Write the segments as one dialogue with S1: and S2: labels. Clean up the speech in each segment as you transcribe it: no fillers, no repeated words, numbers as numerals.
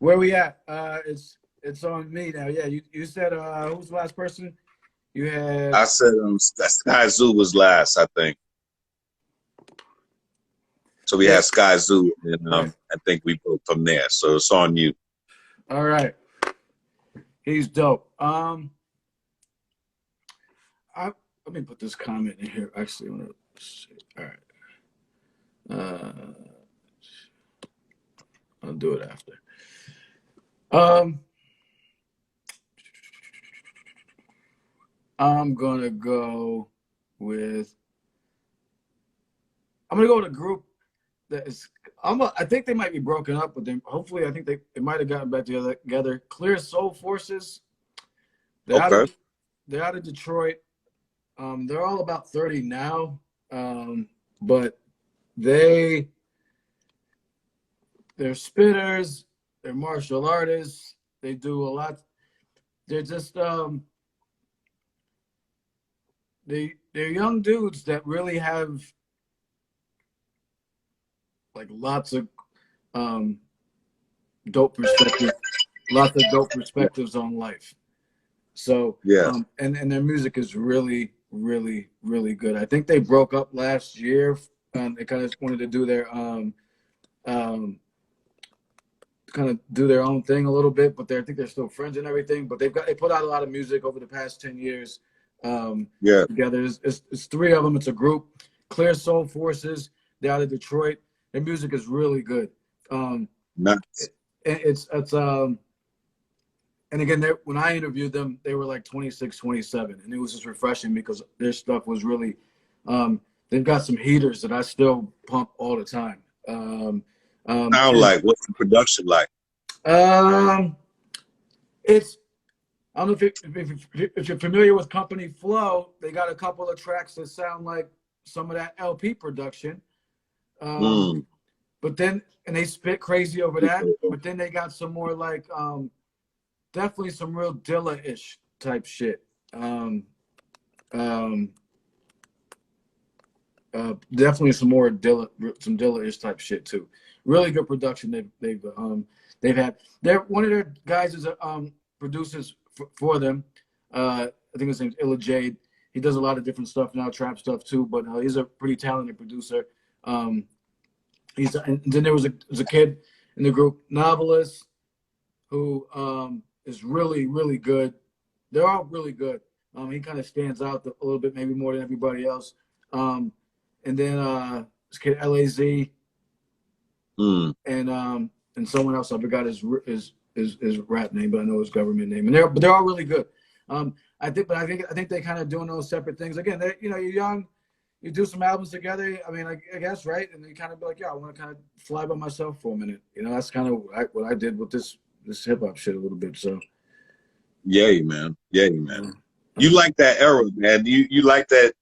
S1: Where we at? It's on me now. Yeah, you said who's the last person? You had
S2: I said Sky Zoo was last, I think. So we
S1: yeah,
S2: had Sky Zoo, and
S1: right.
S2: I think we broke from there. So it's on you.
S1: All right. He's dope. I let me put this comment in here. Actually, I want to see. All right. Uh, I'll do it after. Um, I'm gonna go with. I'm gonna go with a group that is. I think they might be broken up, but then hopefully I think they might have gotten back together. Clear Soul Forces. They're out
S2: Okay.
S1: of they're out of Detroit. They're all about 30 now, but they they're spitters. They're martial artists. They do a lot. They're just they're young dudes that really have like lots of um, dope perspectives, lots of dope perspectives on life. So
S2: Yeah.
S1: and their music is really really good. I think they broke up last year. They kind of wanted to do their um, kind of do their own thing a little bit, but I think they're still friends and everything. But they put out a lot of music over the past 10 years
S2: Yeah.
S1: together. It's three of them. It's a group. Clear Soul Forces. They're out of Detroit. Their music is really good.
S2: Nice.
S1: It's and again, when I interviewed them, they were like 26, 27, and it was just refreshing because their stuff was really. They've got some heaters that I still pump all the time.
S2: Sound
S1: And
S2: like what's the production like?
S1: um, it's I don't know if you're familiar with Company Flow. They got a couple of tracks that sound like some of that LP production. Um,
S2: Mm.
S1: but then and they spit crazy over that. But then they got some more like definitely some real Dilla-ish type shit. Um, Definitely some more some Dilla-ish type shit too. Really good production they've had. They're one of their guys is producers for them. I think his name's Illa Jade. He does a lot of different stuff now, trap stuff too. But he's a pretty talented producer. And then there's a kid in the group, Novelist, who is really good. They're all really good. He kind of stands out a little bit, maybe more than everybody else. And then this kid LAZ and someone else I forgot his rap name, but I know his government name. And they're all really good. I think they kind of doing those separate things. Again, they you're young, you do some albums together. I mean, I guess right, and you kind of be like, yeah, I want to kind of fly by myself for a minute. That's kind of what I did with this hip hop shit a little bit. So,
S2: Yay, man. Yay, man. You like that era, man. You like that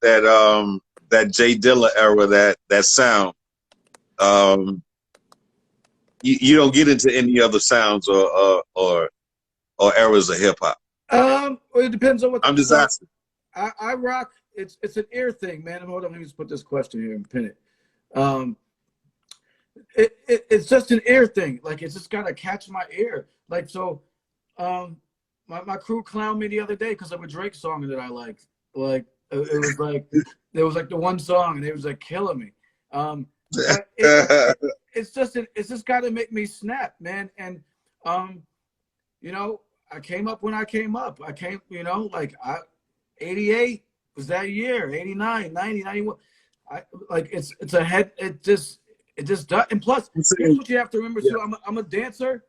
S2: J Dilla era, that sound. You don't get into any other sounds or eras of hip hop.
S1: Well, it depends on what.
S2: I'm just asking.
S1: I rock. It's an ear thing, man. Hold on, let me just put this question here and pin it. It's just an ear thing. Like it's just gotta catch my ear. Like so, my crew clowned me the other day because of a Drake song that I liked. Like it was like the one song, and it was like killing me. But it's just got to make me snap, man. And I came up when I came up. I came, 88 was that year, 89, 90, 91. It's a head. It just does. And plus, here's what you have to remember too. I'm a dancer,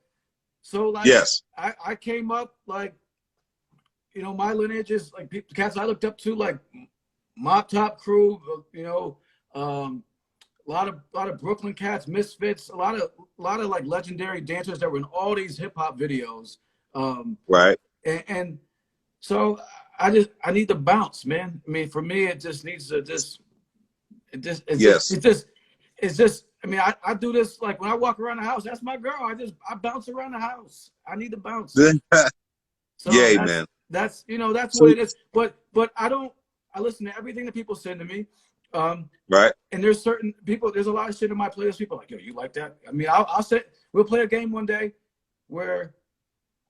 S1: so like
S2: yes,
S1: I came up like. My lineage is like the cats I looked up to, like Mop Top Crew, a lot of Brooklyn cats, Misfits, a lot of like legendary dancers that were in all these hip hop videos.
S2: Right.
S1: And so I need to bounce, man. I mean, for me, it just needs to it's just. I mean, I do this like when I walk around the house. That's my girl. I bounce around the house. I need to bounce. So
S2: yay, man.
S1: That's what it is. But I listen to everything that people send to me.
S2: Right.
S1: And there's a lot of shit in my playlist. People are like, yo, you like that? I mean, we'll play a game one day. where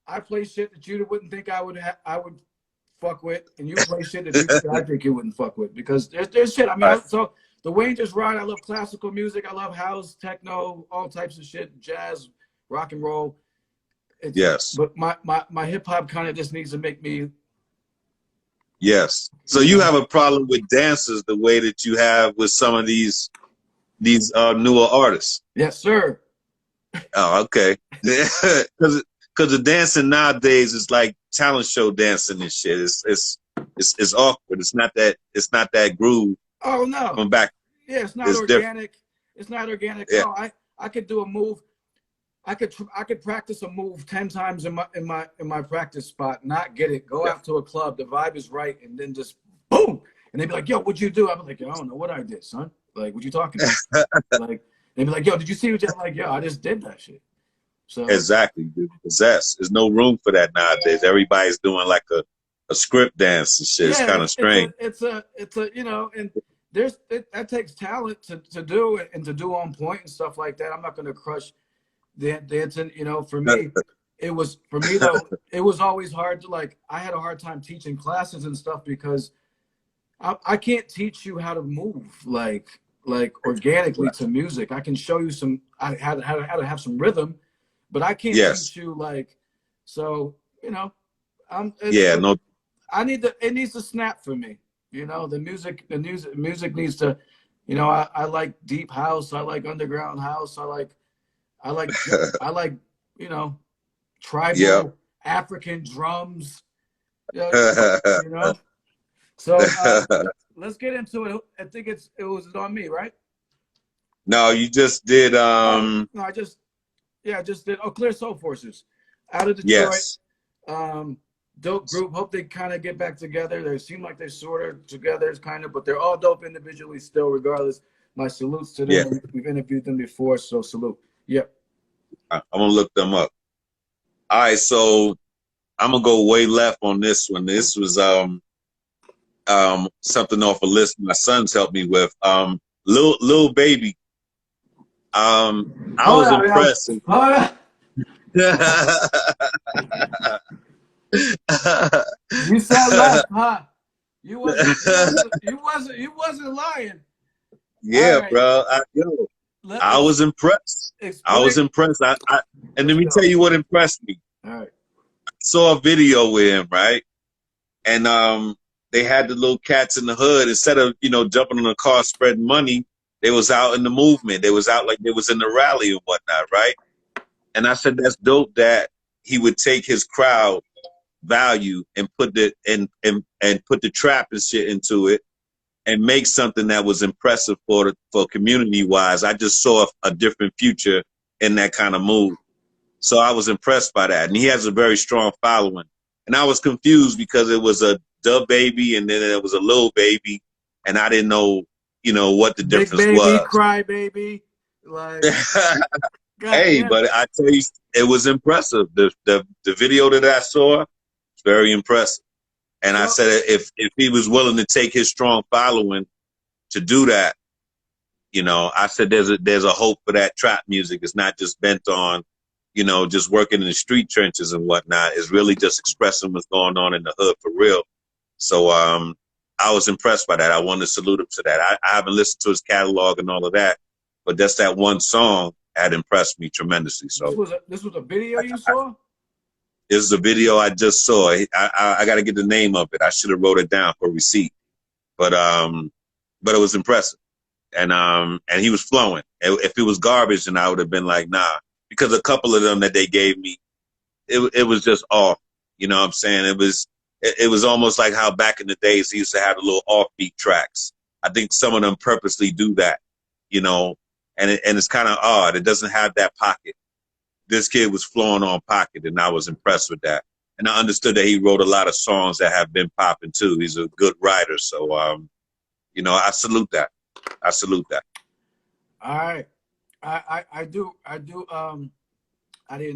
S1: I play shit that you wouldn't think I would fuck with, and you play shit that I think you wouldn't fuck with, because there's shit. I mean, so the way you just ride. I love classical music. I love house, techno, all types of shit, jazz, rock and roll.
S2: Yes.
S1: But my hip hop kind of just needs to make me.
S2: Yes. So you have a problem with dancers the way that you have with some of these newer artists.
S1: Yes, sir.
S2: Oh, okay. Because the dancing nowadays is like talent show dancing and shit. It's awkward. It's not that groove.
S1: Oh no.
S2: From back.
S1: Yeah, it's not
S2: it's
S1: organic. Different. It's not organic.
S2: Yeah.
S1: No, I could do a move. I could practice a move 10 times in my practice spot, not get it, go out to a club, the vibe is right, and then just boom, and they'd be like, "Yo, what'd you do?" I'm like, "Yo, I don't know what I did, son. Like, what you talking about?" Like, they'd be like, "Yo, did you see what you?" I'm like, "Yo, I just did that shit." So
S2: exactly, dude. Possess. There's no room for that nowadays. Everybody's doing like a script dance and shit. It's kind of strange.
S1: It's a you know, and that takes talent to do and to do on point and stuff like that. I'm not gonna crush dancing, you know. For me, it was though. It was always hard to, like, I had a hard time teaching classes and stuff because I can't teach you how to move like organically to music. I can show you how to have some rhythm, but I can't teach you like. So, you know, it needs to snap for me. You know, the music needs to, you know, I like deep house, I like underground house, I like, you know, tribal African drums. You know. So let's get into it. I think it was on me, right?
S2: No, you just did.
S1: No, I just did. Oh, Clear Soul Forces, out of Detroit.
S2: Yes.
S1: Dope group. Hope they kind of get back together. They seem like they're sort of together, kind of, but they're all dope individually still, regardless. My salutes to them. Yeah. We've interviewed them before, so salute. Yep.
S2: I'm gonna look them up. All right, so I'm gonna go way left on this one. This was something off a list my sons helped me with. Lil Baby. I was impressed.
S1: You said left, huh? You wasn't lying.
S2: Yeah, right. Bro. I was impressed. I was impressed. And let me tell you what impressed me.
S1: All right.
S2: I saw a video with him, right? And they had the little cats in the hood. Instead of, you know, jumping in the car spreading money, they was out in the movement. They was out like they was in the rally and whatnot, right? And I said, that's dope that he would take his crowd value and put the put the trap and shit into it and make something that was impressive for community wise. I just saw a different future in that kind of move. So I was impressed by that. And he has a very strong following. And I was confused because it was a Dub Baby and then it was a Lil Baby. And I didn't know, you know, what the difference
S1: Big baby,
S2: was.
S1: Cry Baby. Like,
S2: hey, but I tell you, it was impressive. The video that I saw, it's very impressive. And I said, if he was willing to take his strong following to do that, you know, I said there's a hope for that trap music. It's not just bent on, you know, just working in the street trenches and whatnot. It's really just expressing what's going on in the hood for real. So I was impressed by that. I wanted to salute him to that. I haven't listened to his catalog and all of that, but just that one song had impressed me tremendously. So
S1: this was a video you saw?
S2: This is a video I just saw. I got to get the name of it. I should have wrote it down for receipt, but it was impressive, and he was flowing. If it was garbage, then I would have been like, nah, because a couple of them that they gave me, it was just off. You know what I'm saying? It was almost like how back in the days he used to have the little offbeat tracks. I think some of them purposely do that, you know, and it's kind of odd. It doesn't have that pocket. This kid was flowing on pocket, and I was impressed with that. And I understood that he wrote a lot of songs that have been popping too. He's a good writer, so you know, I salute that. I salute that.
S1: All right, I do. I didn't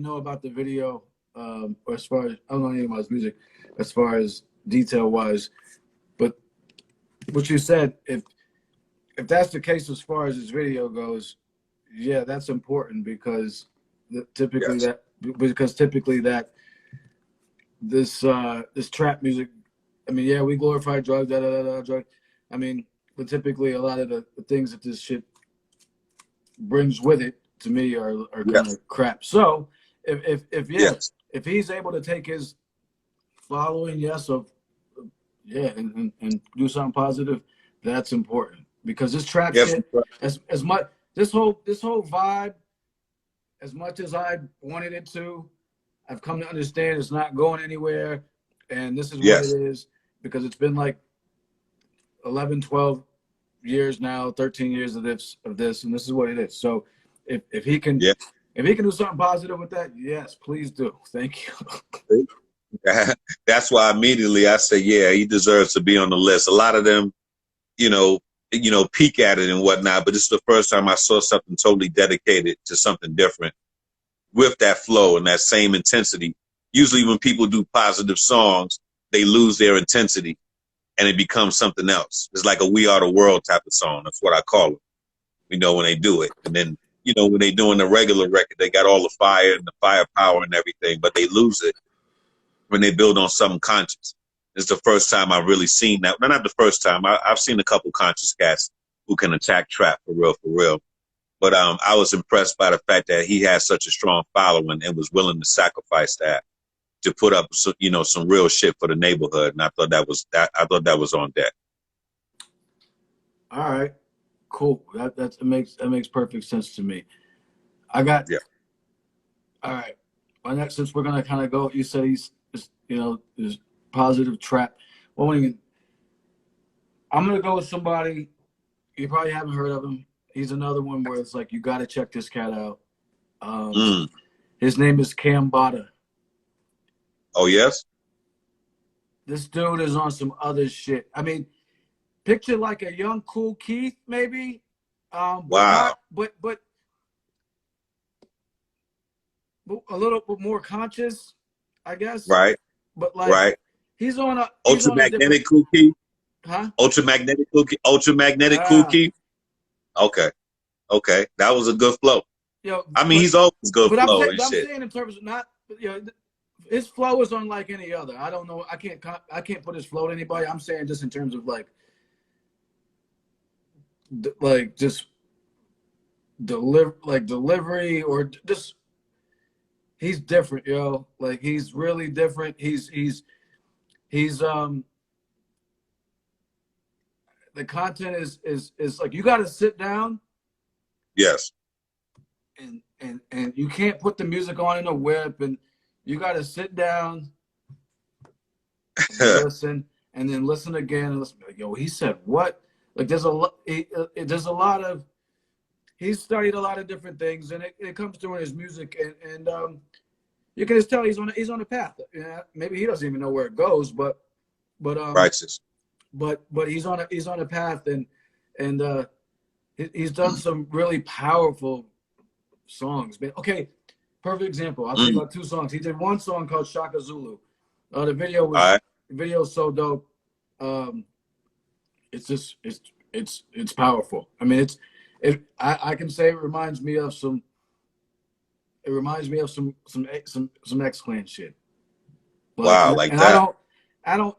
S1: know about the video, or as far as I don't know anything about his music, as far as detail wise. But what you said, if that's the case as far as his video goes, yeah, that's important because typically because typically this trap music. I mean, yeah, we glorify drugs, drug. I mean, but typically a lot of the things that this shit brings with it to me are kind of crap. So if he's able to take his following and do something positive, that's important, because this trap shit, as much this whole vibe, as much as I wanted it to, I've come to understand it's not going anywhere, and this is what it is, because it's been like 11, 12 years now, 13 years of this, and this is what it is. So if he can do something positive with that, yes, please do. Thank you.
S2: That's why immediately I say, yeah, he deserves to be on the list. A lot of them, peek at it and whatnot, but this is the first time I saw something totally dedicated to something different with that flow and that same intensity. Usually when people do positive songs, they lose their intensity and it becomes something else. It's like a We Are the World type of song. That's what I call it. When they do it. And then, when they doing the regular record, they got all the fire and the firepower and everything, but they lose it when they build on something conscious. It's the first time I've really seen that. Well, not the first time. I've seen a couple conscious cats who can attack trap for real. But I was impressed by the fact that he had such a strong following and was willing to sacrifice that to put up, some real shit for the neighborhood. And I thought that was on deck.
S1: All right, cool. That makes perfect sense to me. All right. Well, next, since we're gonna kind of go, you said he's positive trap. Well, I'm gonna go with somebody you probably haven't heard of him. He's another one where it's like, you got to check this cat out. His name is Cam Bada.
S2: Oh, yes?
S1: This dude is on some other shit. I mean, picture like a young, cool Keith, maybe.
S2: Wow.
S1: But a little bit more conscious, I guess.
S2: Right.
S1: But like, he's on a
S2: ultramagnetic Cool Keith?
S1: Huh?
S2: Ultramagnetic Cool Keith? Okay. That was a good flow. He's always good flow and shit.
S1: I'm saying in terms of not, his flow is unlike any other. I don't know. I can't put his flow to anybody. I'm saying just in terms of just delivery, or just, he's different, yo. Like, he's really different. He's the content is like, you got to sit down.
S2: Yes.
S1: And you can't put the music on in a whip, and you got to sit down and listen, and then listen again, and listen. Like, yo, he said what? Like, there's a lot of, he's studied a lot of different things, and it comes through in his music, and you can just tell he's on a path. Maybe he doesn't even know where it goes, but
S2: righteous.
S1: But he's on a path, and he's done some really powerful songs. Okay, perfect example. I'll tell you about two songs. He did one song called Shaka Zulu. The video was so dope. It's just it's powerful. I mean, I can say it reminds me of some X-Clan shit. But,
S2: wow, like that.
S1: I don't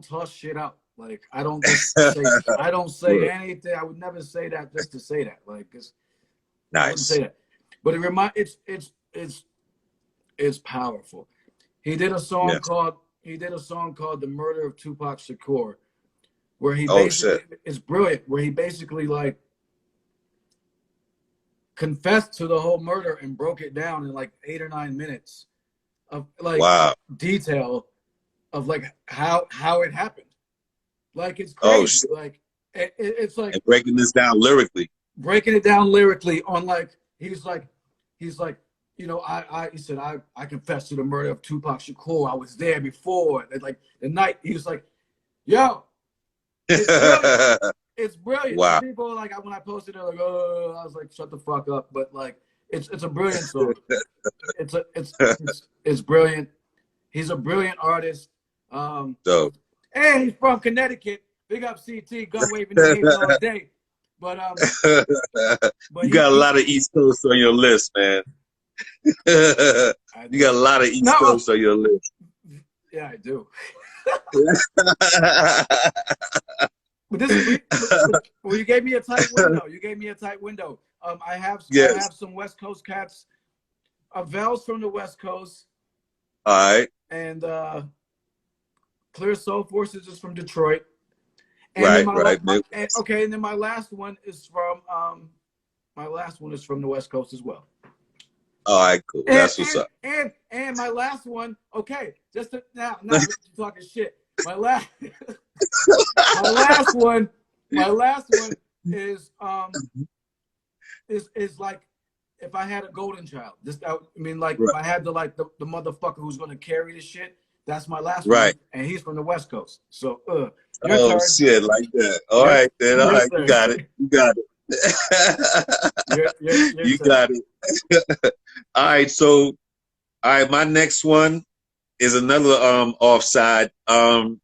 S1: toss shit out. Like, I don't say anything. I would never say that just to say that. Like, it's nice. I wouldn't say that. But it's powerful. He did a song called "The Murder of Tupac Shakur," where he it's brilliant. Where he basically like confessed to the whole murder and broke it down in like 8 or 9 minutes of like detail of like how it happened. Like, it's crazy. Like it's like,
S2: and breaking this down lyrically.
S1: Breaking it down lyrically on like, he's like, he said, I confessed to the murder of Tupac Shakur. I was there before. And like the night, he was like, yo, it's brilliant. It's brilliant.
S2: Wow.
S1: People are like, when I posted it, like, oh, I was like, shut the fuck up. But like, it's a brilliant song. It's brilliant. He's a brilliant artist.
S2: Dope.
S1: And he's from Connecticut. Big up CT, gun waving all day. But
S2: you got a lot of East Coast on your list, man. You got a lot of East Coast on your list.
S1: Yeah, I do. But this, well, you gave me a tight window. You gave me a tight window. I have some West Coast cats. Vel's from the West Coast.
S2: All right.
S1: And Clear Soul Forces is from Detroit. And
S2: right.
S1: And then my last one is from the West Coast as well.
S2: All right, cool. That's what's up.
S1: And my last one, okay, now you're talking shit. My last one is like if I had a golden child. If I had the motherfucker who's gonna carry this shit, that's my last one. And he's from the West Coast. So your turn.
S2: Shit, like that. All right, then. All right, you got it. You got it. All right, so my next one is another offside, Tory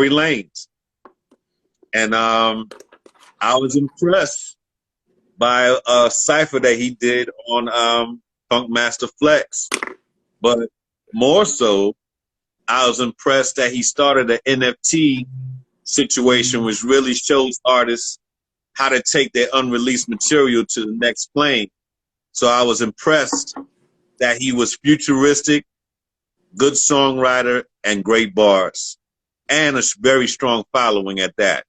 S2: Lanez. And I was impressed by a cipher that he did on Funk Master Flex. But more so, I was impressed that he started an NFT situation, which really shows artists how to take their unreleased material to the next plane. So I was impressed that he was futuristic, good songwriter, and great bars, and a very strong following at that.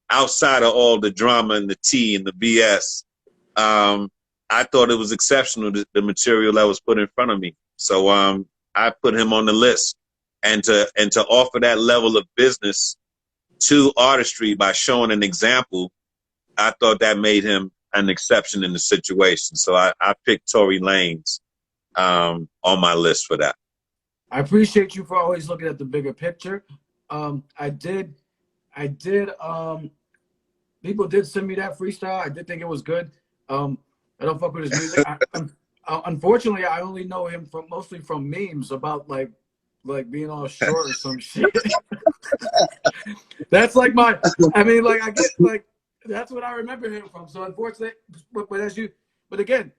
S2: Outside of all the drama and the tea and the BS, I thought it was exceptional, the material that was put in front of me. So I put him on the list. And to offer that level of business to artistry by showing an example, I thought that made him an exception in the situation. So I picked Tory Lanez on my list for that.
S1: I appreciate you for always looking at the bigger picture. I did. People did send me that freestyle. I did think it was good. I don't fuck with his music. Unfortunately, I only know him mostly from memes about like being all short or some shit. That's like I get like that's what I remember him from. So unfortunately, but again,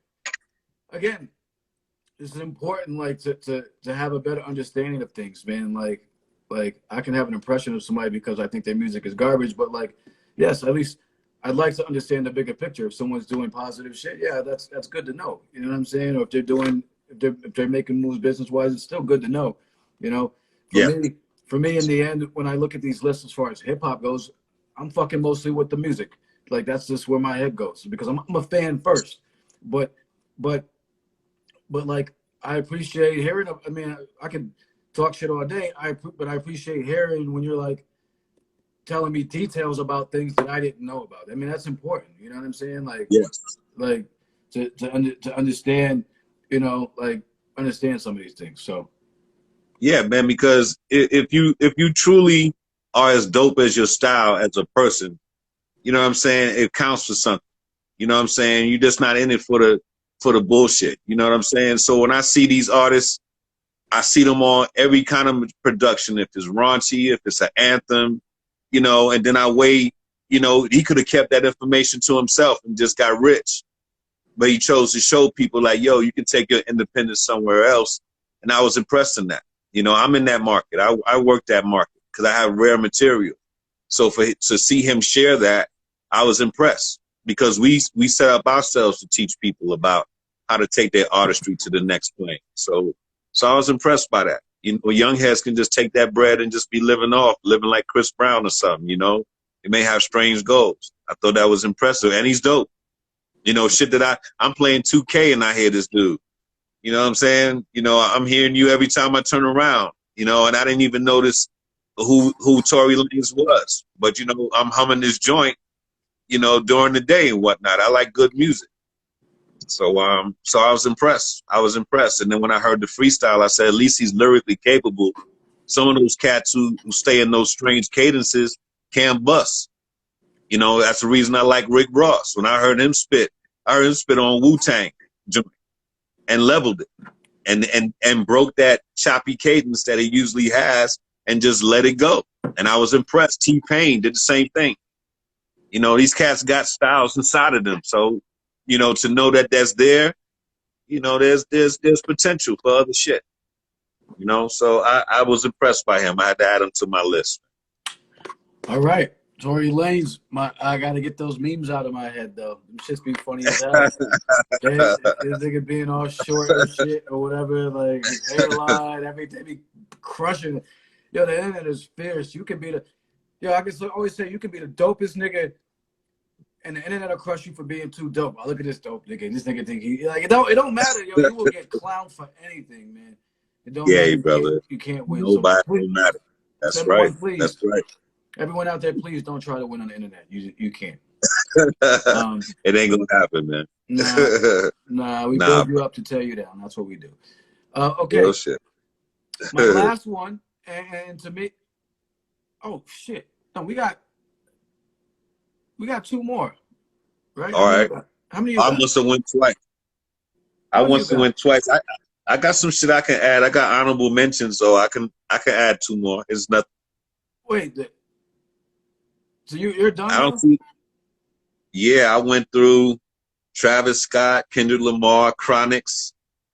S1: it's important like to have a better understanding of things, man. Like I can have an impression of somebody because I think their music is garbage, but like, yes, at least I'd like to understand the bigger picture. If someone's doing positive shit, yeah, that's good to know. You know what I'm saying? Or if they're making moves business wise, it's still good to know. You know, for me, in the end, when I look at these lists as far as hip hop goes, I'm fucking mostly with the music. Like that's just where my head goes because I'm a fan first. But like I appreciate hearing. I mean, I can talk shit all day. But I appreciate hearing when you're like telling me details about things that I didn't know about. I mean, that's important. You know what I'm saying? Like, like to understand, you know, like understand some of these things. So.
S2: Yeah, man, because if you truly are as dope as your style as a person, you know what I'm saying, it counts for something. You know what I'm saying? You're just not in it for the bullshit. You know what I'm saying? So when I see these artists, I see them on every kind of production, if it's raunchy, if it's an anthem, you know, and then I weigh, you know, he could have kept that information to himself and just got rich. But he chose to show people like, yo, you can take your independence somewhere else. And I was impressed in that. You know, I'm in that market. I work that market because I have rare material. So to see him share that, I was impressed because we set up ourselves to teach people about how to take their artistry to the next plane. So I was impressed by that. You know, young heads can just take that bread and just be living like Chris Brown or something, you know. They may have strange goals. I thought that was impressive. And he's dope. You know, shit that I'm playing 2K and I hear this dude. You know what I'm saying? You know, I'm hearing you every time I turn around, you know, and I didn't even notice who Tory Lanez was. But, you know, I'm humming this joint, you know, during the day and whatnot. I like good music. So I was impressed. And then when I heard the freestyle, I said, at least he's lyrically capable. Some of those cats who stay in those strange cadences can't bust. You know, that's the reason I like Rick Ross. When I heard him spit on Wu-Tang joint. And leveled it and broke that choppy cadence that he usually has and just let it go. And I was impressed. T-Pain did the same thing. You know, these cats got styles inside of them. So, you know, to know that that's there, you know, there's potential for other shit. You know, so I was impressed by him. I had to add him to my list.
S1: All right. Tory Lanez, I gotta get those memes out of my head though. Them shits be funny as hell. His nigga being all short and shit or whatever, like his hairline, everything be crushing it. Yo, the internet is fierce. You can be I can always say you can be the dopest nigga, and the internet will crush you for being too dope. Oh, look at this dope nigga. This nigga think he like it don't matter, yo. You will get clowned for anything, man. It don't
S2: Yeah,
S1: matter.
S2: brother.
S1: You can't win. So
S2: Nobody
S1: please,
S2: will matter. That's
S1: everyone,
S2: right.
S1: please.
S2: That's right.
S1: Everyone out there, please don't try to win on the internet. You can't.
S2: It ain't gonna happen, man.
S1: Nah, we
S2: Nah,
S1: build you up to tear you down. That's what we do. Okay,
S2: real shit.
S1: my last one, and to me, oh shit, no, we got two more, right?
S2: All right.
S1: How many you
S2: I
S1: got?
S2: must have went twice. I must have went twice. I got some shit I can add. I got honorable mentions, so I can add two more. It's nothing.
S1: Wait, so you're done?
S2: I don't see. Yeah, I went through Travis Scott, Kendrick Lamar, Chronix,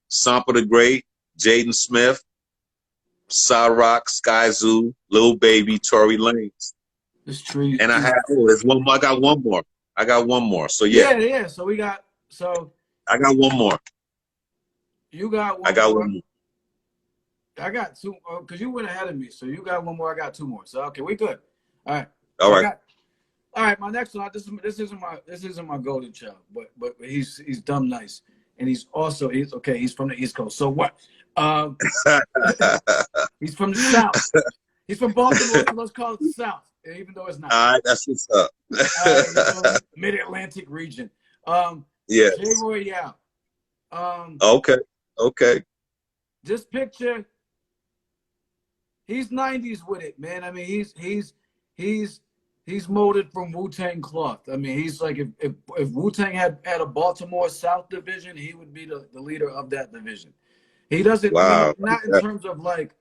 S2: Sampa the Great, Jaden Smith, Cyrock, Sky Zoo, Lil Baby, Tory Lanez.
S1: This tree.
S2: And there's one more. I got one more. So
S1: Yeah. So we got. So
S2: I got one more.
S1: You got one.
S2: I got
S1: more.
S2: one more.
S1: I got two because you went ahead of me. So you got one more. I got two more. So okay, we good. All right.
S2: All right.
S1: All right. My next one. This isn't my golden child, but he's dumb nice, and he's okay. He's from the East Coast. So what? He's from the South. He's from Baltimore. So let's call it the South, even though it's not.
S2: All right, that's what's up.
S1: Mid-Atlantic region.
S2: Yeah.
S1: J Royale.
S2: Okay.
S1: This picture, he's 90s with it, man. I mean, he's molded from Wu-Tang cloth. I mean, he's like if Wu-Tang had a Baltimore South division, he would be the leader of that division. He doesn't.
S2: Wow.
S1: I mean, not in terms of like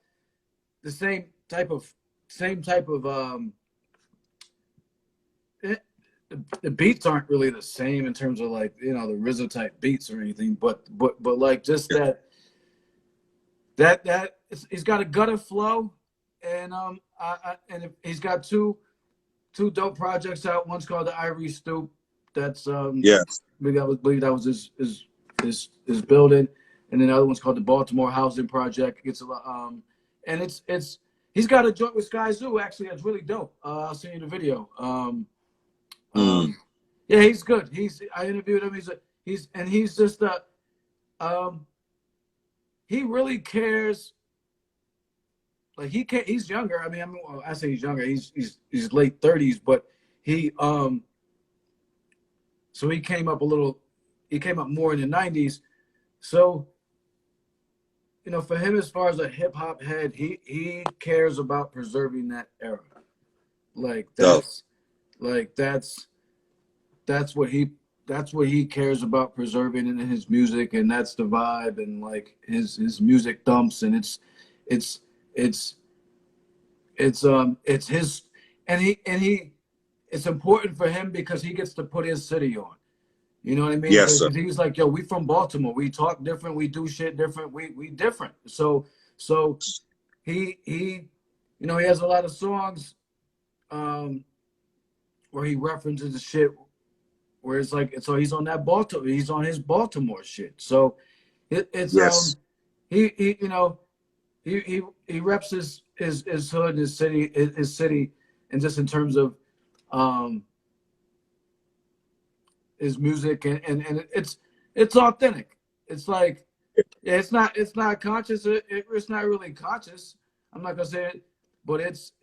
S1: the same type of the beats aren't really the same in terms of like, the RZA type beats or anything, but like just that he's got a gutter flow, and he's got two dope projects out. One's called the Ivory Stoop. That's
S2: yes.
S1: I believe that was his building, and then the other one's called the Baltimore Housing Project. It's a lot, and it's he's got a joint with Sky Zoo actually that's really dope. I'll send you the video. Yeah, he's good. I interviewed him. He's just he really cares. Like he's younger. I mean, I say he's younger. He's late 30s, but he so he came up more in the 90s. So, for him, as far as a hip hop head, he cares about preserving that era. That's what he cares about preserving in his music, and that's the vibe, and like his music dumps, and it's his, and he it's important for him because he gets to put his city on. You know what I mean?
S2: Yes, sir.
S1: He's like, yo, we from Baltimore. We talk different. We do shit different. We different. So he he has a lot of songs where he references the shit where it's like, so he's on that Baltimore. He's on his Baltimore shit. So it's
S2: yes.
S1: He reps his hood, his city, and just in terms of his music, and it's authentic. It's like, yeah, it's not conscious. It's not really conscious. I'm not gonna say it, but it's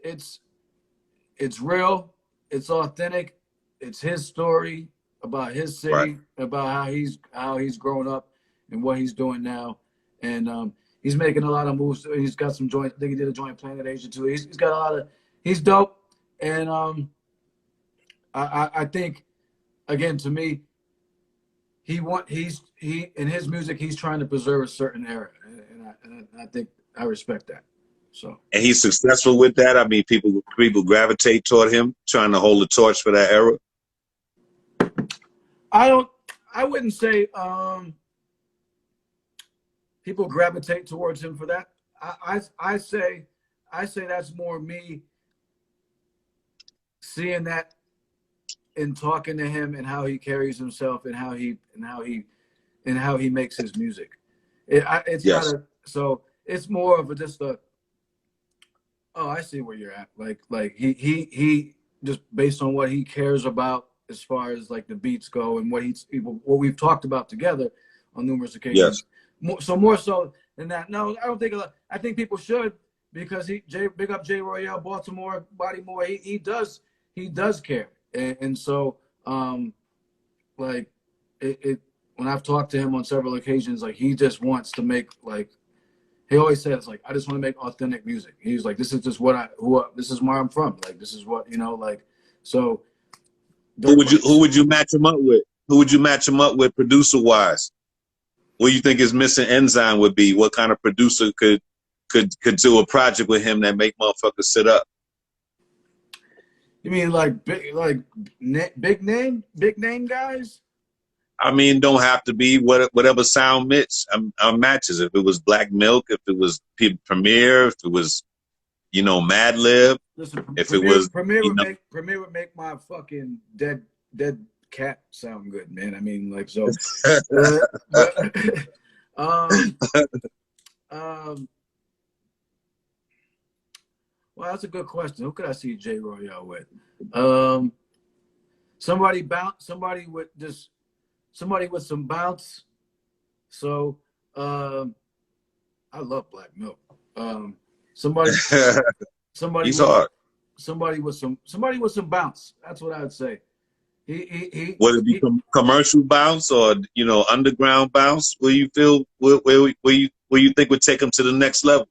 S1: real. It's authentic. It's his story about his city, right, about how he's grown up and what he's doing now, and he's making a lot of moves. He's got some joint. I think he did a joint Planet Asia too. He's got a lot of. He's dope, and I think, again, to me, he in his music, he's trying to preserve a certain era, and I think I respect that. So,
S2: and he's successful with that. I mean, people gravitate toward him, trying to hold the torch for that era.
S1: I wouldn't say people gravitate towards him for that. I say that's more me seeing that and talking to him and how he carries himself and how he makes his music. It's not
S2: Yes.
S1: a so it's more of a just a oh, I see where you're at. Like he just based on what he cares about as far as like the beats go and what we've talked about together on numerous occasions.
S2: Yes.
S1: More so than that. No, I don't think. I think people should because big up J Royale, Baltimore, Bodymore. He does care, and so like it when I've talked to him on several occasions, like he just wants to make like he always says like I just want to make authentic music. He's like this is just this is where I'm from. Like this is what like so.
S2: Who would you match him up with? Who would you match him up with producer wise? What do you think his missing enzyme would be? What kind of producer could do a project with him that make motherfuckers sit up?
S1: You mean like big name guys?
S2: I mean, don't have to be whatever sound matches. If it was Black Milk, if it was Premier, if it was Mad Lib,
S1: listen,
S2: if
S1: Premier,
S2: it was
S1: Premier would make my fucking dead cat sound good, man. I mean, like so. Well, that's a good question. Who could I see J Royale with? Somebody with some bounce. So I love Black Milk. Somebody
S2: he's
S1: with
S2: hard.
S1: somebody with some bounce. That's what I would say.
S2: Would it be commercial bounce or underground bounce? Where you feel where you think would take him to the next level?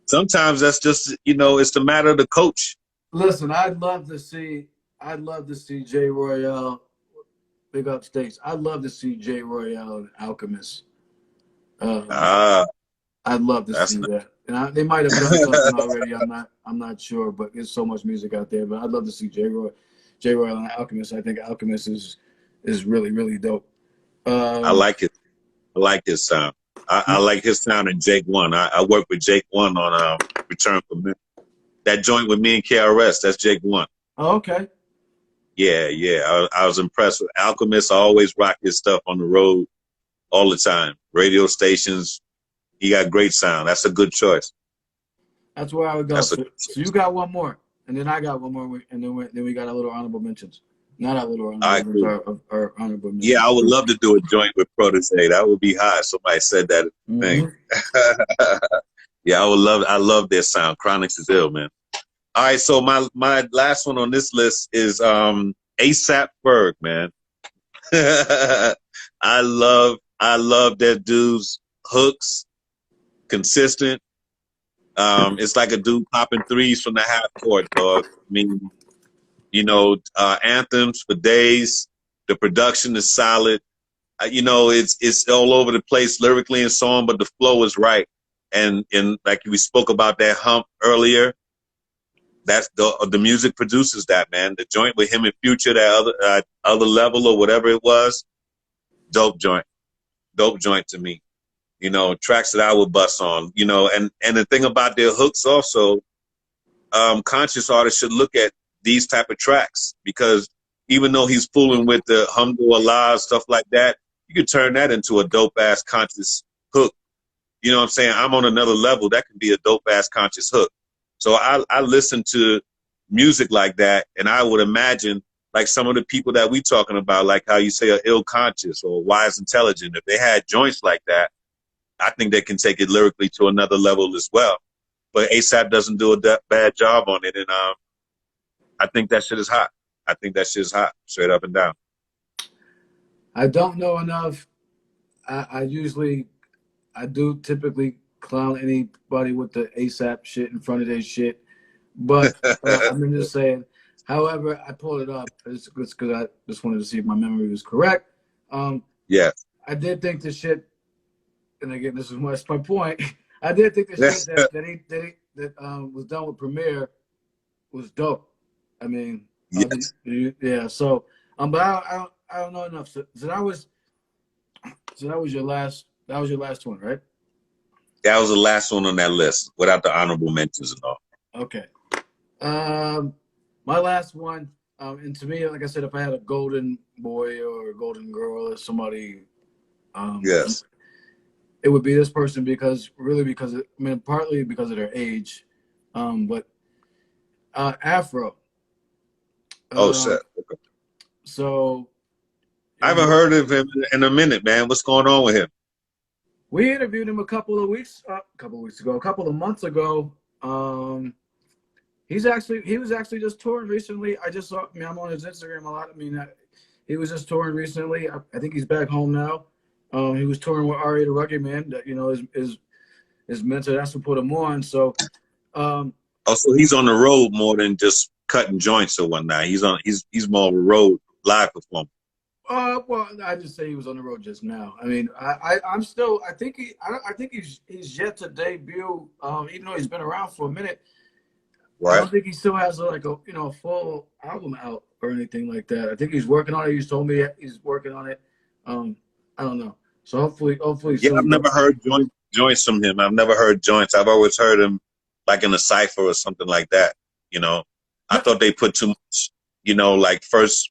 S2: Sometimes that's just it's the matter of the coach.
S1: Listen, I'd love to see J Royale. Big up States. I'd love to see J Royale and Alchemist. I'd love to see that. And they might have done something already. I'm not sure, but there's so much music out there. But I'd love to see J Royale and Alchemist. I think Alchemist is really, really dope.
S2: I like it. I like his sound. I like his sound in Jake One. I worked with Jake One on Return for Men. That joint with me and KRS, that's Jake One.
S1: Oh, okay.
S2: Yeah. I was impressed with Alchemist. I always rock his stuff on the road all the time. Radio stations. He got great sound. That's a good choice.
S1: That's where I would go. So you got one more, and then I got one more, and then we got a little honorable mentions. Not a little honorable mentions, our honorable mentions.
S2: Yeah, I would love to do a joint with Protege. That would be hot. Somebody said that thing. Yeah, I love their sound. Chronics is ill, man. All right, so my last one on this list is ASAP Berg, man. I love that dude's hooks, consistent. It's like a dude popping threes from the half court, dog. I mean, anthems for days. The production is solid. It's all over the place lyrically and so on, but the flow is right. And like we spoke about that hump earlier, that's the music produces that, man. The joint with him and Future, that other level or whatever it was, dope joint to me. Tracks that I would bust on. And the thing about their hooks also, conscious artists should look at these type of tracks because even though he's fooling with the Alhamdulillah stuff like that, you could turn that into a dope ass conscious hook. You know what I'm saying? I'm on another level. That can be a dope ass conscious hook. So I listen to music like that, and I would imagine like some of the people that we talking about, like how you say are ill conscious or wise intelligent, if they had joints like that, I think they can take it lyrically to another level as well. But ASAP doesn't do a bad job on it, and I think that shit is hot. I think that shit is hot, straight up and down.
S1: I don't know enough. I do typically clown anybody with the ASAP shit in front of their shit, but I'm just saying. However, I pulled it up. It's because I just wanted to see if my memory was correct.
S2: Yeah,
S1: I did think the shit, and again, this is my point. I did think the shit that was done with Premiere was dope. I mean,
S2: yes.
S1: yeah. So, but I don't know enough. So that was your last That was your last one, right?
S2: That was the last one on that list, without the honorable mentions and all.
S1: Okay. My last one, and to me, like I said, if I had a golden boy or a golden girl or somebody,
S2: Yes.
S1: it would be this person because partly because of their age, but Afro.
S2: Oh,
S1: Um,
S2: shit. Okay.
S1: so
S2: I
S1: you
S2: haven't
S1: know,
S2: heard of him in a minute, man. What's going on with him?
S1: we interviewed him a couple of weeks ago, a couple of months ago. He was actually just touring recently. I just saw. I mean, I'm on his Instagram a lot. I mean, he was just touring recently. I think he's back home now. He was touring with Ari the Rugged Man. That his mentor. That's what put him on. So, um,
S2: Oh, so he's on the road more than just cutting joints or whatnot. He's more of a road live performer.
S1: well, I just say he was on the road just now. I mean, I'm still. I think he's yet to debut. Even though he's been around for a minute, I
S2: Right?
S1: don't think he still has like a full album out or anything like that. I think he's working on it. He's told me he's working on it. I don't know. So hopefully
S2: Yeah, I've
S1: soon. But
S2: never heard joints from him. I've never heard joints. I've always heard him like in a cipher or something like that. You know, I
S1: no,
S2: thought they put too much, like first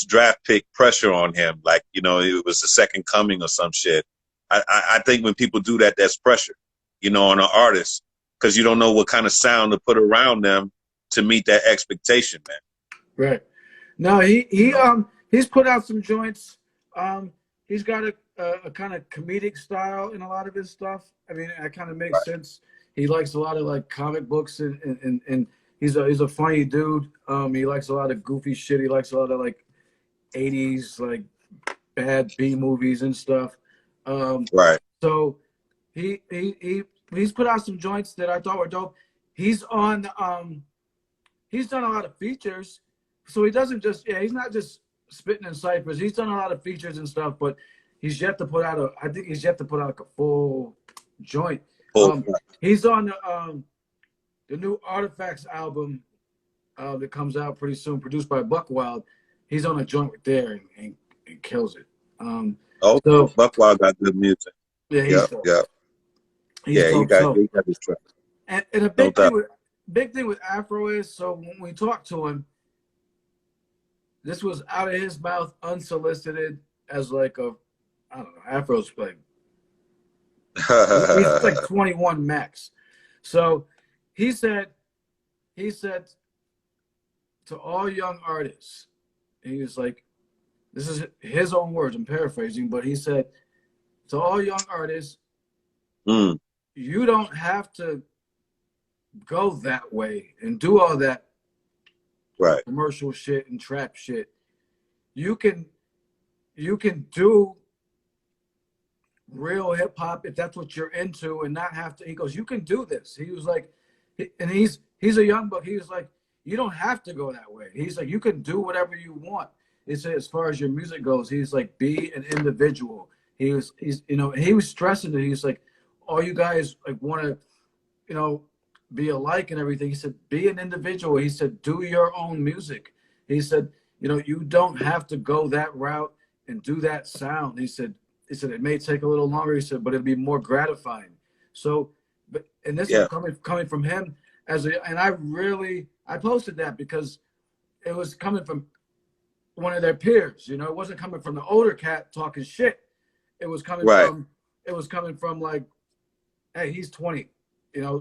S2: draft pick pressure on him. Like, it was the second coming or some shit. I think when people do that, that's pressure, on an artist, because you don't know what kind of sound to put around them to meet that expectation, man.
S1: right. No,
S2: You know?
S1: he's put out some joints. He's got a kind of comedic style in a lot of his stuff. I mean, that kind of makes
S2: Right.
S1: sense. He likes a lot of like comic books and he's a funny dude. He likes a lot of goofy shit. He likes a lot of like 80s like bad B movies and stuff. Um,
S2: Right.
S1: so he's put out some joints that I thought were dope. He's on he's done a lot of features, so he doesn't just he's not just spitting in ciphers. He's done a lot of features and stuff, but he's yet to put out I think he's yet to put out like a full joint.
S2: Full.
S1: He's on the new Artifacts album that comes out pretty soon, produced by Buckwild. He's on a joint with there and kills it.
S2: Oh,
S1: So
S2: Buckwild got good music.
S1: yeah, he's
S2: Yep.
S1: dope.
S2: Yep.
S1: He's
S2: Yeah, he
S1: dope.
S2: got
S1: So
S2: he got his track.
S1: and a
S2: No doubt.
S1: big thing with Afro is so when we talked to him, this was out of his mouth, unsolicited, as like I don't know, Afro's like he's like 21 max. So he said to all young artists, he was like, this is his own words, I'm paraphrasing, but he said to all young artists,
S2: Mm,
S1: you don't have to go that way and do all that
S2: right.
S1: commercial shit and trap shit. You can do real hip hop if that's what you're into and not have to. He goes, you can do this. He was like, and he's a young buck. He was like, you don't have to go that way. He's like, you can do whatever you want. It's as far as your music goes. He's like, be an individual. He was stressing that he's like, all you guys like want to, be alike and everything. He said, be an individual. He said, do your own music. He said, you don't have to go that route and do that sound. He said it may take a little longer. He said, but it'd be more gratifying. So, and this is
S2: Yeah.
S1: coming from him and I posted that because it was coming from one of their peers. It wasn't coming from the older cat talking shit. It was coming
S2: Right.
S1: from like, hey, he's 20,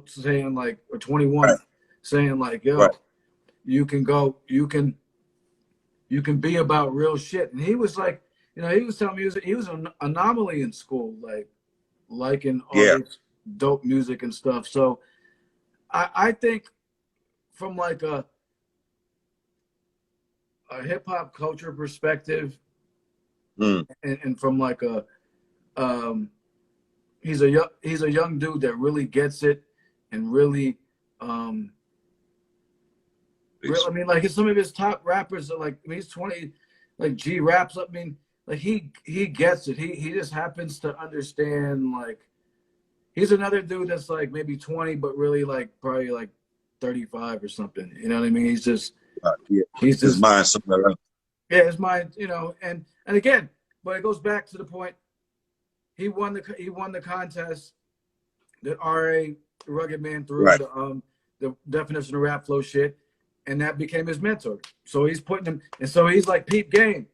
S1: saying like, or 21,
S2: Right.
S1: saying like, yo,
S2: Right.
S1: you can be about real shit. And he was like, he was telling me he was an anomaly in school, like liking all
S2: Yeah.
S1: this dope music and stuff. So I think from like a hip hop culture perspective,
S2: Mm.
S1: and from like he's a young dude that really gets it and really I mean, like some of his top rappers are like, I mean, he's 20, like G raps. I mean, like he gets it. He just happens to understand. Like he's another dude that's like maybe 20, but really like probably like 35 or something. You know what I mean?
S2: Yeah.
S1: He's
S2: His
S1: just
S2: mind somewhere else.
S1: yeah, his mind. And again, but it goes back to the point. he won the contest that RA Rugged Man threw,
S2: Right.
S1: the definition of rap flow shit, and that became his mentor. So he's putting him, and so he's like, peep game.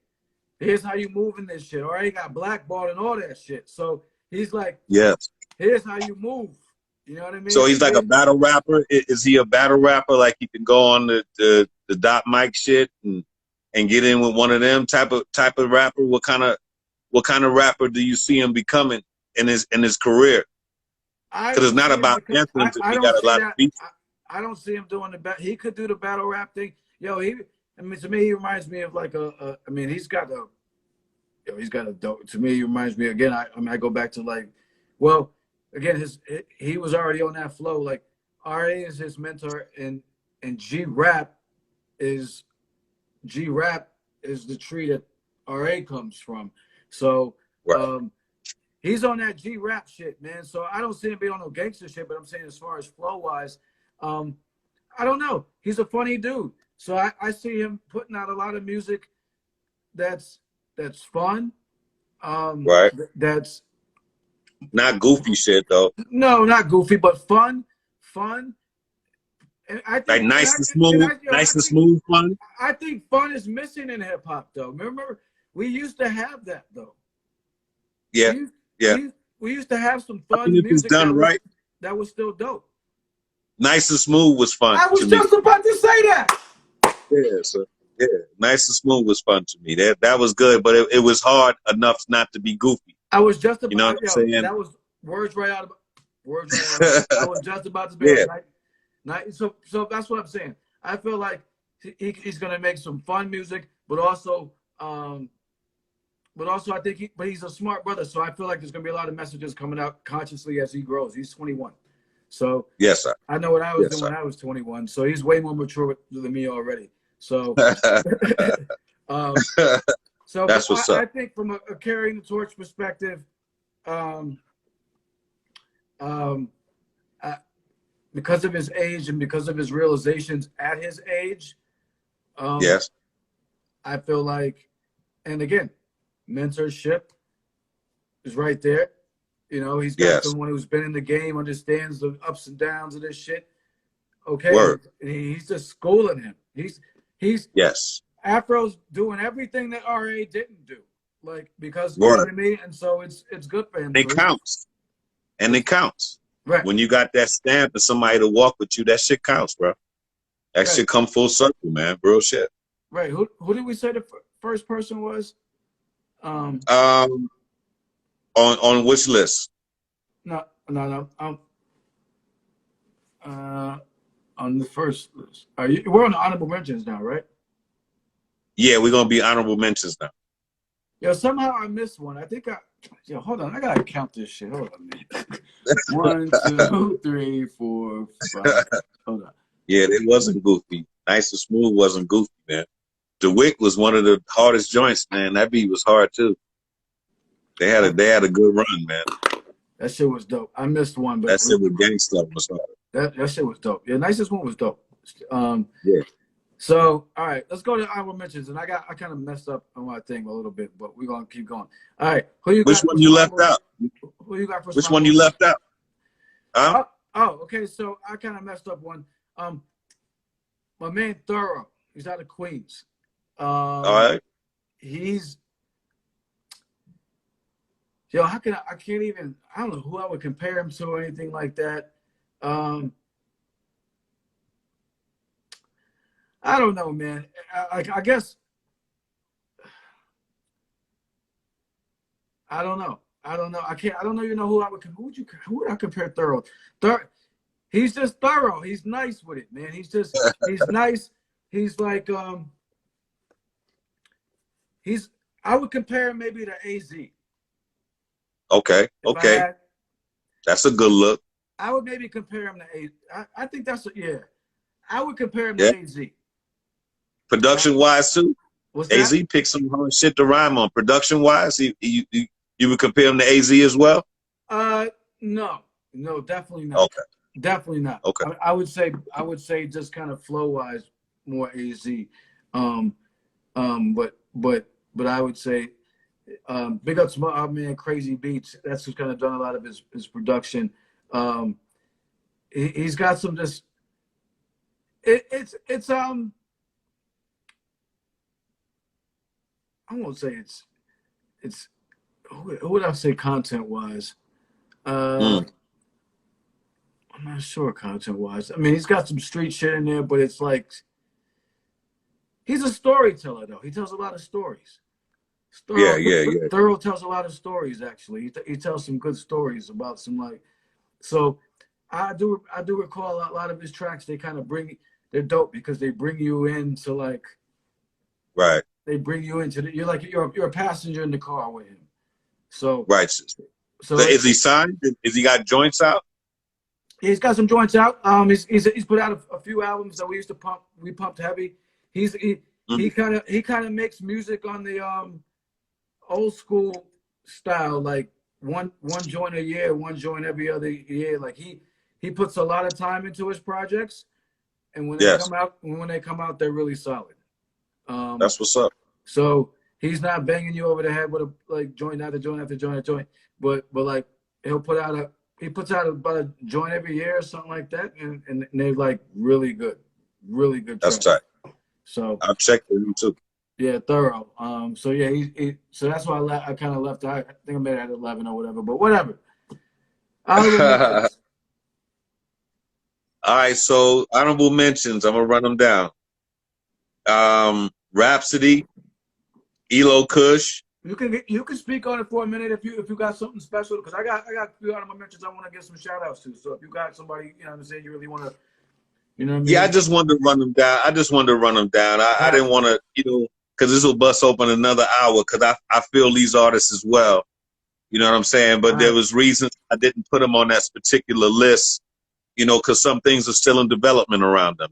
S1: Here's how you move in this shit. RA got blackballed and all that shit. So he's like,
S2: Yes.
S1: here's how you move. You know what I mean?
S2: So he's like a battle rapper. Is he a battle rapper? Like he can go on the dot mic shit and get in with one of them type of rapper? What kind of rapper do you see him becoming in his career? Because it's not about anthems if he got a lot of beats.
S1: I don't see him doing the he could do the battle rap thing. Yo, I mean, to me, he reminds me of like I mean, he's got a dope. To me, he reminds me again. I go back to like, well, again, he was already on that flow. Like RA is his mentor, and G Rap is the tree that RA comes from. So
S2: Right.
S1: he's on that G Rap shit, man. So I don't see him being on no gangster shit, but I'm saying as far as flow wise, I don't know. He's a funny dude. So I see him putting out a lot of music that's fun.
S2: Right.
S1: That's
S2: not goofy shit though.
S1: No, not goofy, but fun. And I think
S2: like nice and smooth fun.
S1: I think fun is missing in hip hop though. Remember, we used to have that though.
S2: Yeah.
S1: We used to have some fun
S2: music
S1: that was still dope.
S2: Nice and smooth was fun.
S1: I was just about to say that.
S2: Yeah, so yeah, nice and smooth was fun to me. That was good, but it was hard enough not to be goofy.
S1: I was just about,
S2: you know what I'm saying?
S1: That was words right out of I was just about to say so that's what I'm saying. I feel like he's gonna make some fun music, but also I think he's a smart brother, so I feel like there's gonna be a lot of messages coming out consciously as he grows. He's 21. So
S2: yes, sir.
S1: I know what I was doing when I was 21. So he's way more mature than me already. So, so
S2: that's what's up.
S1: I think from a carrying the torch perspective, because of his age and because of his realizations at his age,
S2: yes,
S1: I feel like, and again, mentorship is right there. You know, he's got someone who's been in the game, understands the ups and downs of this shit. Okay, he's just schooling him. He's Afro's doing everything that RA didn't do, like because you know what I mean. And so it's good for him.
S2: It counts, and it counts.
S1: Right.
S2: When you got that stamp and somebody to walk with you, that shit counts, bro. That shit come full circle, man. Real shit.
S1: Right. Who did we say the first person was?
S2: On which list?
S1: No. On the first list. We're on the honorable mentions now, right?
S2: Yeah, we're gonna be honorable mentions now.
S1: Yo, somehow I missed one. I think hold on. I gotta count this shit. Hold on, man. 1, 2, 3, 4, 5. Hold on.
S2: Yeah, it wasn't goofy. Nice and smooth wasn't goofy, man. DeWitt was one of the hardest joints, man. That beat was hard too. They had a good run, man.
S1: That shit was dope. I missed one, but
S2: that shit with Gangsta was hard.
S1: That shit was dope. Yeah, Nicest One was dope.
S2: Yeah.
S1: So all right, let's go to honorable mentions. And I kind of messed up on my thing a little bit, but we're gonna keep going. All right,
S2: which one you left out?
S1: Who you got for
S2: which one you left out? Huh?
S1: Okay. So I kind of messed up one. My man Thorough. He's out of Queens.
S2: All right.
S1: He's how can I can't even, I don't know who I would compare him to or anything like that. I don't know, man. I guess I don't know. I don't even know who would I compare Thorough? He's just thorough. He's nice with it, man. He's nice. He's like I would compare him maybe to AZ.
S2: Okay. That's a good look.
S1: I would maybe compare him to AZ. I think that's I would compare him to AZ.
S2: Production wise too. AZ picked some hard shit to rhyme on. Production wise, you would compare him to AZ as well?
S1: No, definitely not.
S2: Okay.
S1: Definitely not.
S2: Okay.
S1: I would say just kind of flow wise more AZ. But I would say Big up to my man Crazy Beats. That's who's kind of done a lot of his production. He's got some just it's I won't say it's who would I say content wise?
S2: Mm.
S1: I'm not sure content wise. I mean, he's got some street shit in there, but it's like he's a storyteller though. He tells a lot of stories.
S2: Yeah.
S1: Thorough tells a lot of stories actually. He tells some good stories about some like so. I do recall a lot of his tracks. They kind of they're dope because they bring you into like
S2: Right.
S1: they bring you into you're a passenger in the car with him. So
S2: Right.
S1: so
S2: So is he signed? Is he got joints out?
S1: he's got some joints out. He's put out a few albums that we used to pump. We pumped heavy. He
S2: Mm.
S1: he kind of makes music on the old school style, like one joint a year, one joint every other year. Like he puts a lot of time into his projects, and
S2: Yes.
S1: when they come out, they're really solid.
S2: That's what's up.
S1: So he's not banging you over the head with a like joint after joint after joint after joint, but like he puts out about a joint every year or something like that, and they're like really good
S2: That's
S1: tracks.
S2: tight.
S1: So
S2: I'll check for you too.
S1: yeah, thorough. So yeah, so that's why I kind of left. I think I made it at 11 or whatever, but whatever.
S2: All right, so honorable mentions. I'm gonna run them down. Rhapsody, Elo Kush.
S1: You can speak on it for a minute if you got something special because I got a few honorable mentions I want to give some shout outs to. So if you got somebody, you know what I'm saying, you really want to, you know what I mean?
S2: Yeah, I just wanted to run them down. I didn't want to, because this will bust open another hour because I feel these artists as well. You know what I'm saying? But there was reasons I didn't put them on that particular list, because some things are still in development around them,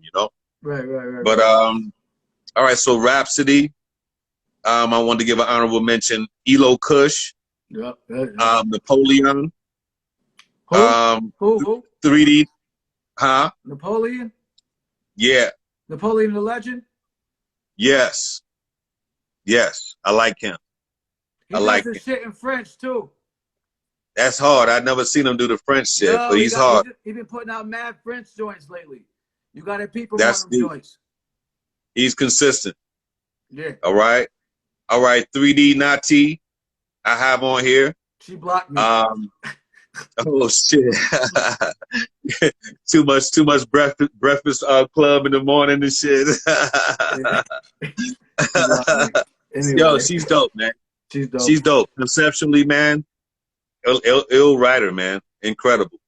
S1: Right.
S2: But all right, so Rhapsody, I wanted to give an honorable mention. Elo Kush,
S1: Yep.
S2: Napoleon,
S1: Who?
S2: 3D, huh?
S1: Napoleon?
S2: Yeah,
S1: Napoleon the Legend?
S2: yes, I like him.
S1: He does his shit in French too.
S2: That's hard. I've never seen him do the French shit, but he's hard.
S1: He's been putting out mad French joints lately. You got to peep him
S2: That's
S1: on them
S2: deep.
S1: joints.
S2: He's consistent.
S1: Yeah.
S2: All right. 3D Nati, I have on here.
S1: She blocked me.
S2: Oh shit. too much breakfast club in the morning and shit.
S1: Anyway.
S2: Yo, she's dope, man. She's dope. Conceptually, man. Ill writer, man. Incredible.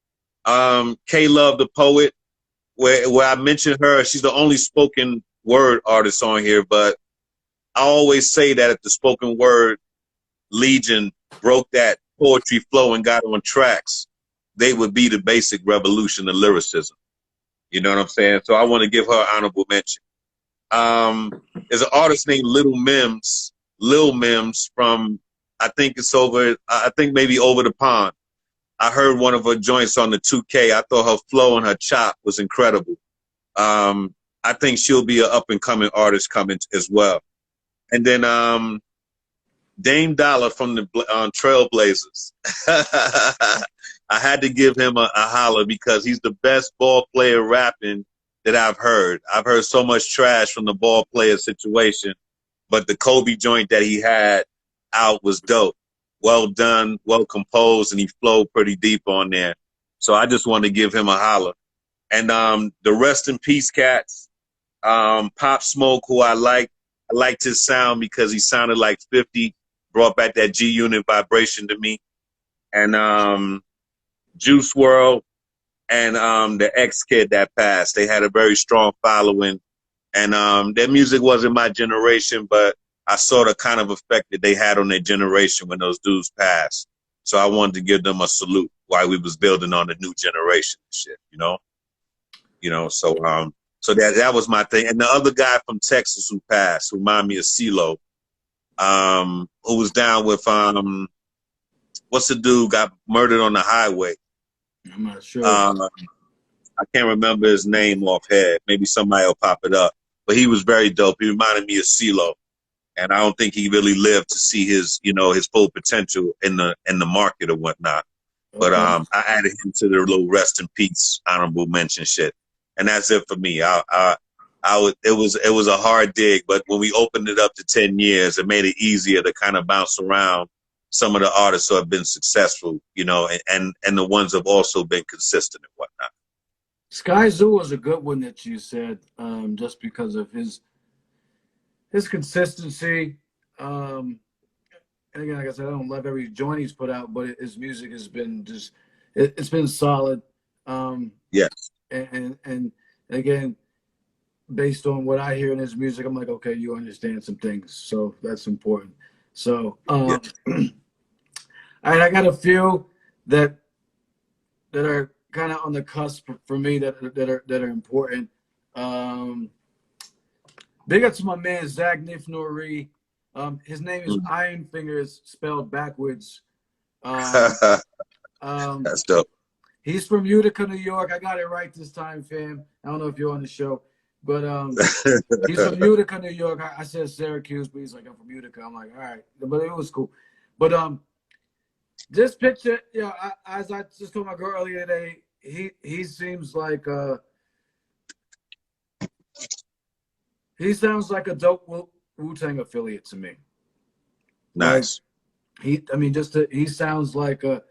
S2: K Love the Poet, where I mentioned her, she's the only spoken word artist on here, but I always say that if the spoken word legion broke that poetry flow and got on tracks, they would be the basic revolution of lyricism. You know what I'm saying? So I want to give her honorable mention. There's an artist named Lil Mims from, I think maybe Over the Pond. I heard one of her joints on the 2K. I thought her flow and her chop was incredible. I think she'll be an up and coming artist coming as well. And then Dame Dollar from the Trailblazers. I had to give him a holler because he's the best ball player rapping that I've heard. I've heard so much trash from the ball player situation, but the Kobe joint that he had out was dope. Well done, well composed, and he flowed pretty deep on there. So I just want to give him a holler. And the Rest in Peace cats, Pop Smoke, who I liked his sound because he sounded like 50, brought back that G Unit vibration to me. And Juice WRLD and the X Kid that passed, they had a very strong following. And their music wasn't my generation, but I saw the kind of effect that they had on their generation when those dudes passed. So I wanted to give them a salute while we was building on the new generation and shit, so that was my thing. And the other guy from Texas who passed, who reminded me of CeeLo, who was down with what's the dude got murdered on the highway?
S1: I'm not sure.
S2: I can't remember his name offhand. Maybe somebody will pop it up. But he was very dope. He reminded me of CeeLo. and I don't think he really lived to see his, you know, his full potential in the market or whatnot. But
S1: Okay.
S2: I added him to the little rest in peace, honorable mention shit, and that's it for me. It was a hard dig, but when we opened it up to 10 years, it made it easier to kind of bounce around some of the artists who have been successful, you know, and the ones have also been consistent and whatnot.
S1: Sky Zoo was a good one that you said, just because of his consistency. And again, like I said, I don't love every joint he's put out, but his music has been just it's been solid.
S2: Yes.
S1: And again, based on what I hear in his music, I'm like, okay, you understand some things, so that's important. So,
S2: Yeah.
S1: I got a few that are kind of on the cusp for me that are important. Big up to my man Zach Nifnori. His name is
S2: Mm.
S1: Iron Fingers spelled backwards. Um, um,
S2: That's dope.
S1: he's from Utica, New York. I got it right this time, fam. I don't know if you're on the show, but he's from Utica, New York. I said Syracuse, but he's like, I'm from Utica. I'm like, all right, but it was cool. But this picture, you know, as I just told my girl earlier today, he seems like he sounds like a dope Wu-Tang affiliate to me. Like
S2: Nice.
S1: he sounds like a. I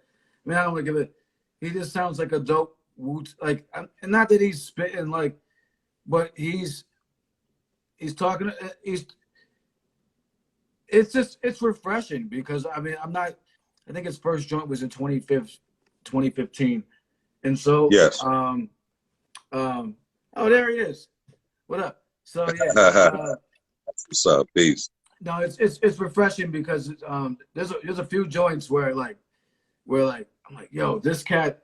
S1: mean, I don't want to give it. He just sounds like a dope like, and not that he's spitting like, but he's talking. It's refreshing because I mean I'm not. I think his first joint was in 2015, and so
S2: Yes.
S1: oh, there he is. What up? So yeah,
S2: What's up? Peace.
S1: no, it's refreshing because there's a few joints where I'm like, yo, this cat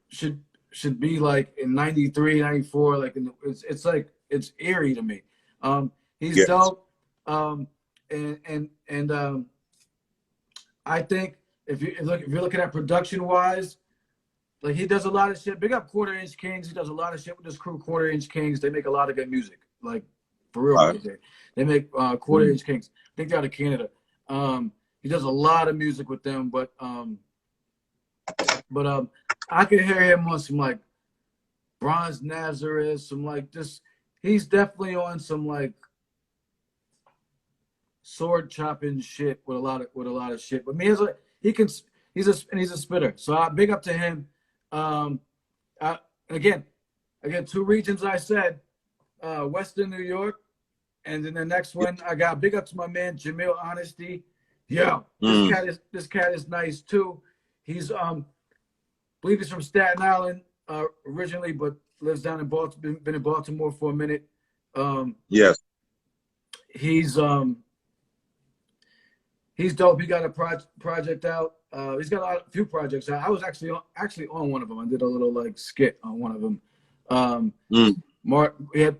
S1: should be like in 93, 94, like it's like it's eerie to me. He's
S2: Yes.
S1: dope. And I think if you're looking at production wise, like he does a lot of shit. Big up Quarter Inch Kings. He does a lot of shit with this crew. Quarter Inch Kings. They make a lot of good music. Like for real,
S2: All right.
S1: they make Quarter Inch Kings. I think they're out of Canada. He does a lot of music with them, but I can hear him on some like Bronze Nazareth, some like this. He's definitely on some like sword chopping shit with a lot of shit. But me, he's a spitter. So I big up to him. Again, two regions I said, Western New York, and then the next one I got big up to my man Jamil Honesty. Yeah, this cat is nice too. He's believe he's from Staten Island originally, but lives down in Baltimore. Been in Baltimore for a minute.
S2: Yes.
S1: He's dope. He got a project out. He's got a few projects out. I was actually on one of them. I did a little like skit on one of them. We had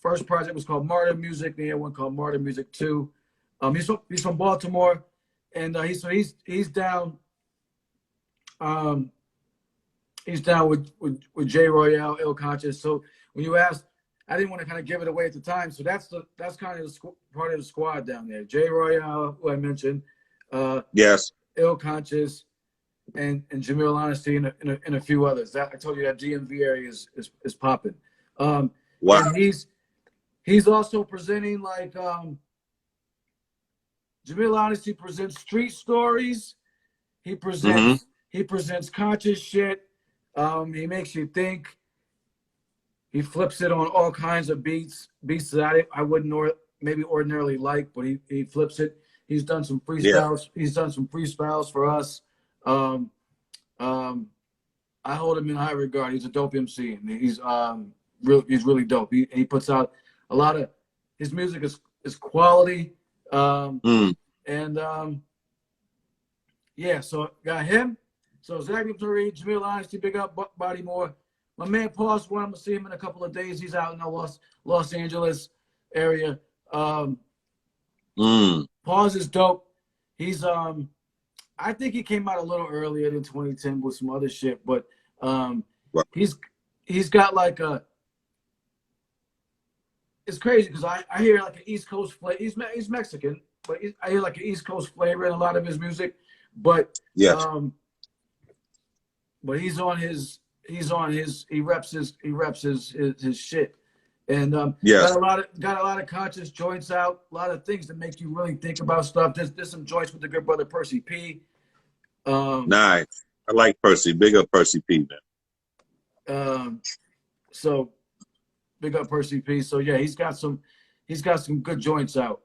S1: first project was called Martyr Music. Then he had one called Martyr Music 2. He's from Baltimore, and he's down. He's down with J Royale, Ill Conscious. So when you asked, I didn't want to kind of give it away at the time. So that's kind of part of the squad down there. J Royale, who I mentioned,
S2: Yes.
S1: Ill Conscious, and Jamil Honesty, and a few others. I told you that DMV area is popping.
S2: Wow.
S1: And he's also presenting like Jamil Honesty presents street stories. He presents conscious shit. He makes you think. He flips it on all kinds of beats that I wouldn't maybe ordinarily like, but he flips it. He's done some freestyles. Yeah. He's done some freestyles for us. I hold him in high regard. He's a dope MC. He's really dope. He puts out a lot of his music is quality. Yeah, so got him. So Zach Victory, Jamil Honesty, big up Body More. My man Paul's one. I'm gonna see him in a couple of days. He's out in the Los Angeles area. Paul's is dope. He's I think he came out a little earlier than 2010 with some other shit, but he's got like it's crazy because I hear like an East Coast flavor. He's Mexican, but I hear like an East Coast flavor in a lot of his music. But
S2: Yes.
S1: But he reps his shit, and
S2: Yes.
S1: got a lot of conscious joints out, a lot of things that make you really think about stuff. There's some joints with the good brother Percy P.
S2: Nice. I like Percy. Big up Percy P,
S1: man. So big up Percy P. So yeah, he's got some good joints out.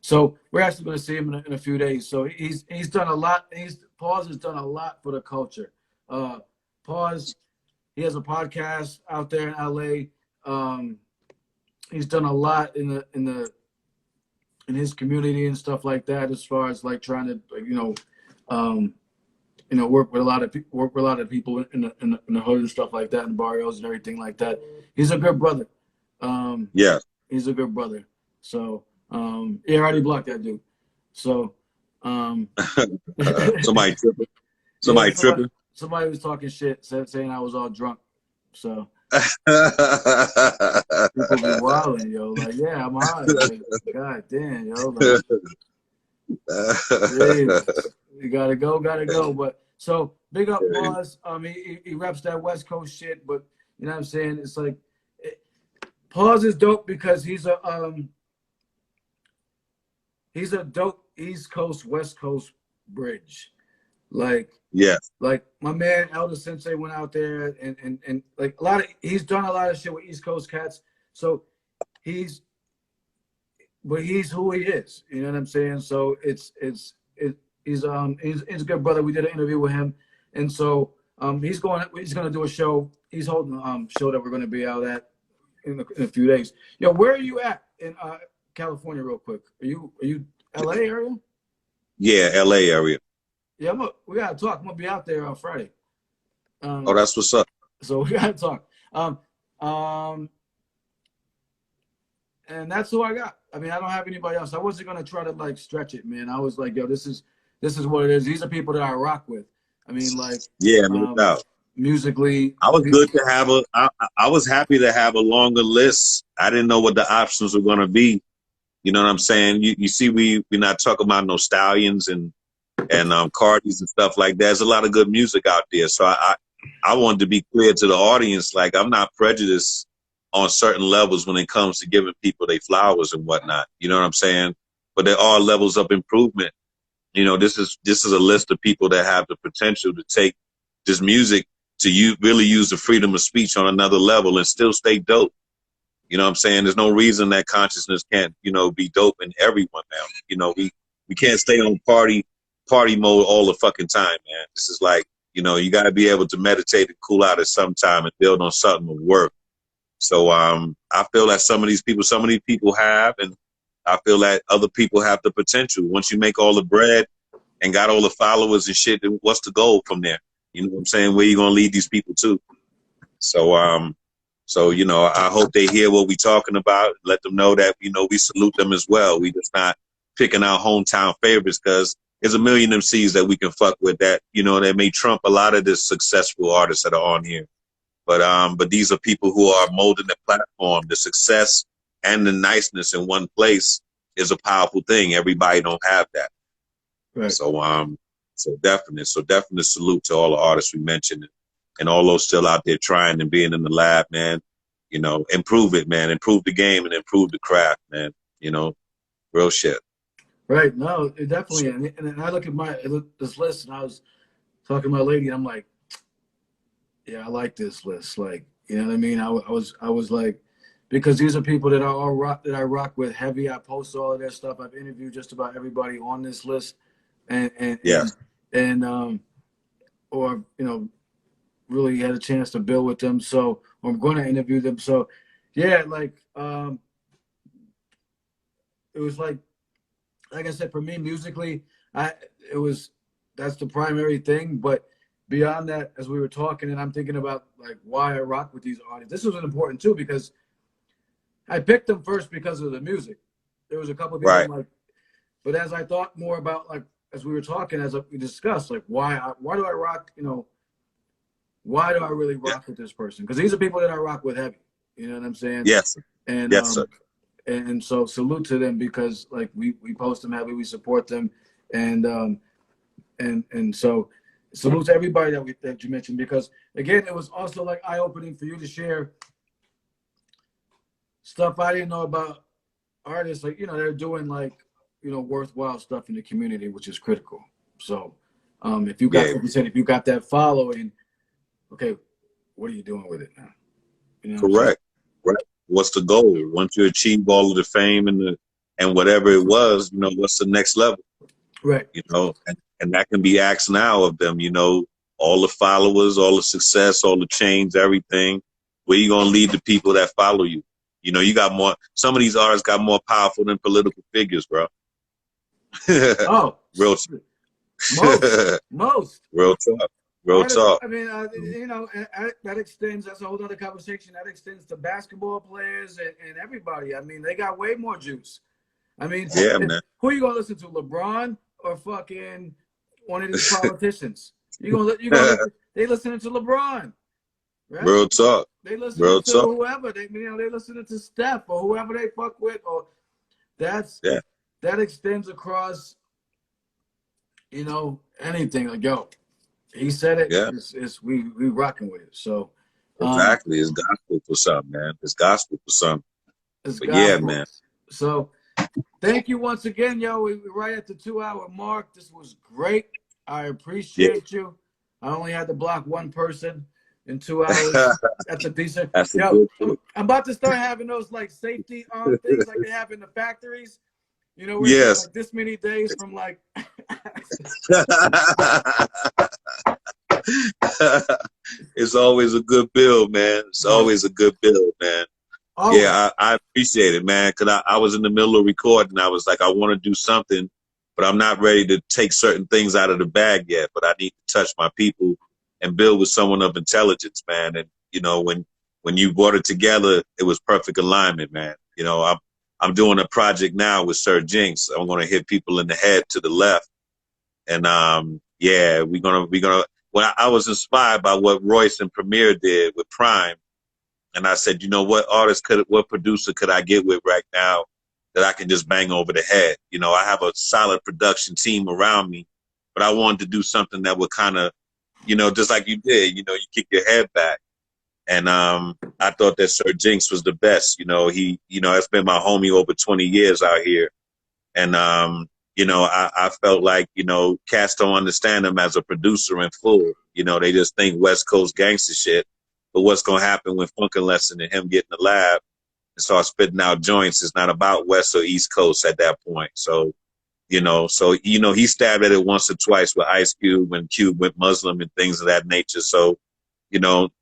S1: So we're actually going to see him in a few days. So he's done a lot. Pause has done a lot for the culture. Pause, he has a podcast out there in LA. He's done a lot in his community and stuff like that, as far as like trying to work with a lot of people in the hood and stuff like that, in the barrios and everything like that. He's a good brother.
S2: Yeah.
S1: He's a good brother. So yeah, I already blocked that dude. So
S2: somebody tripping. Somebody tripping.
S1: Somebody was talking shit, saying I was all drunk. So people be wilding, yo. Like, yeah, I'm high. Like, God damn, yo. Like, you gotta go. But so big up Pause. He reps that West Coast shit, but you know what I'm saying? It's like Pause is dope because he's a dope East Coast, West Coast bridge. Like,
S2: yeah,
S1: like my man Elder Sensei went out there and like he's done a lot of shit with East Coast cats. So he's who he is. You know what I'm saying? So he's a good brother. We did an interview with him, and so he's gonna do a show. He's holding a show that we're gonna be out at in a few days. Yo, where are you at in California, real quick? Are you LA area?
S2: Yeah, LA area.
S1: Yeah, we gotta talk. I'm gonna be out there on Friday.
S2: Oh, that's what's up.
S1: So we gotta talk. And that's who I got. I mean, I don't have anybody else. I wasn't gonna try to like stretch it, man. I was like, yo, this is what it is. These are people that I rock with. I mean, like,
S2: yeah, no doubt.
S1: Musically,
S2: I was good to have I was happy to have a longer list. I didn't know what the options were gonna be. You know what I'm saying? You see, we're not talking about no stallions and Cardis and stuff like that. There's a lot of good music out there. So I wanted to be clear to the audience, like, I'm not prejudiced on certain levels when it comes to giving people their flowers and whatnot. You know what I'm saying? But there are levels of improvement. You know, this is a list of people that have the potential to take this music to really use the freedom of speech on another level and still stay dope. You know what I'm saying? There's no reason that consciousness can't, be dope in everyone now. You know, we can't stay on party mode all the fucking time, man. This is like, you got to be able to meditate and cool out at some time and build on something of work. So I feel that some of these people have, and I feel that other people have the potential. Once you make all the bread and got all the followers and shit, then what's the goal from there? You know what I'm saying? Where you going to lead these people to? So, I hope they hear what we're talking about. Let them know that, we salute them as well. We just not picking our hometown favorites, because there's a million MCs that we can fuck with that, that may trump a lot of the successful artists that are on here. But these are people who are molding the platform. The success and the niceness in one place is a powerful thing. Everybody don't have that.
S1: Right.
S2: So definite salute to all the artists we mentioned and all those still out there trying and being in the lab, man. Improve it, man. Improve the game and improve the craft, man. Real shit.
S1: Right. No, it definitely. And I look at this list, and I was talking to my lady, and I'm like, yeah, I like this list. Like, you know what I mean? I was like, because these are people that I rock with heavy. I post all of their stuff. I've interviewed just about everybody on this list, or really had a chance to build with them. So I'm going to interview them. So yeah, like it was like I said, for me musically, that's the primary thing. But beyond that, as we were talking, and I'm thinking about like why I rock with these artists. This was important too, because I picked them first because of the music. There was a couple of people right. But as I thought more about, like, as we were talking, as we discussed, like why do I rock? Why do I really rock with this person? Because these are people that I rock with heavy. You know what I'm saying?
S2: Yes, sir.
S1: And
S2: Yes, sir.
S1: and so salute to them, because like we post them heavily, we support them, and so salute to everybody that you mentioned, because again, it was also like eye opening for you to share stuff I didn't know about artists. Like, they're doing like, worthwhile stuff in the community, which is critical. So if you got,
S2: Yeah,
S1: like you said, if you got that following, okay, what are you doing with it now? You know what I'm saying?
S2: correct. Right. What's the goal? Once you achieve all of the fame and whatever it was, what's the next level?
S1: Right.
S2: And that can be asked now of them, all the followers, all the success, all the change, everything. Where you gonna lead the people that follow you? You got more. Some of these artists got more powerful than political figures, bro.
S1: Oh,
S2: Real,
S1: most.
S2: real talk, real
S1: Artists,
S2: talk.
S1: I mean, that extends. That's a whole other conversation. That extends to basketball players and everybody. I mean, they got way more juice. I mean,
S2: Yeah, man.
S1: who are you gonna listen to, LeBron or fucking one of these politicians? You gonna they listening to LeBron, right?
S2: Real talk,
S1: They listening
S2: real
S1: to
S2: talk.
S1: whoever they listening to Steph or whoever they fuck with, or
S2: Yeah,
S1: that extends across, anything. Like, yo, he said it.
S2: yeah.
S1: We rocking with it. So,
S2: Exactly. It's gospel for something, man. It's gospel for something.
S1: it's
S2: But yeah,
S1: gospel.
S2: man.
S1: So, thank you once again, yo. We're right at the 2-hour mark. This was great. I
S2: Yeah.
S1: appreciate you. I only had to block one person in 2 hours. That's a decent.
S2: That's a
S1: Yo,
S2: good
S1: I'm
S2: thing.
S1: about to start having those like safety things like they have in the factories. Where it says
S2: Yes.
S1: like this many days from like.
S2: It's always a good build, man. It's
S1: Bro,
S2: always a good build, man.
S1: always.
S2: Yeah, I appreciate it, man, because I was in the middle of recording. I was like, I want to do something, but I'm not ready to take certain things out of the bag yet. But I need to touch my people and build with someone of intelligence, man. And, when you brought it together, it was perfect alignment, man. I'm doing a project now with Sir Jinx. I'm going to hit people in the head to the left. And yeah, we're gonna. Well, I was inspired by what Royce and Premier did with Prime, and I said, what producer could I get with right now that I can just bang over the head? I have a solid production team around me, but I wanted to do something that would kind of, just like you did. You kick your head back, and I thought that Sir Jinx was the best. It's been my homie over 20 years out here. And, I felt like, cats don't understand him as a producer in full. They just think West Coast gangster shit. But what's going to happen when Funkin' Lesson and him get in the lab and start spitting out joints is not about West or East Coast at that point. So, he stabbed at it once or twice with Ice Cube when Cube went Muslim and things of that nature. So, now,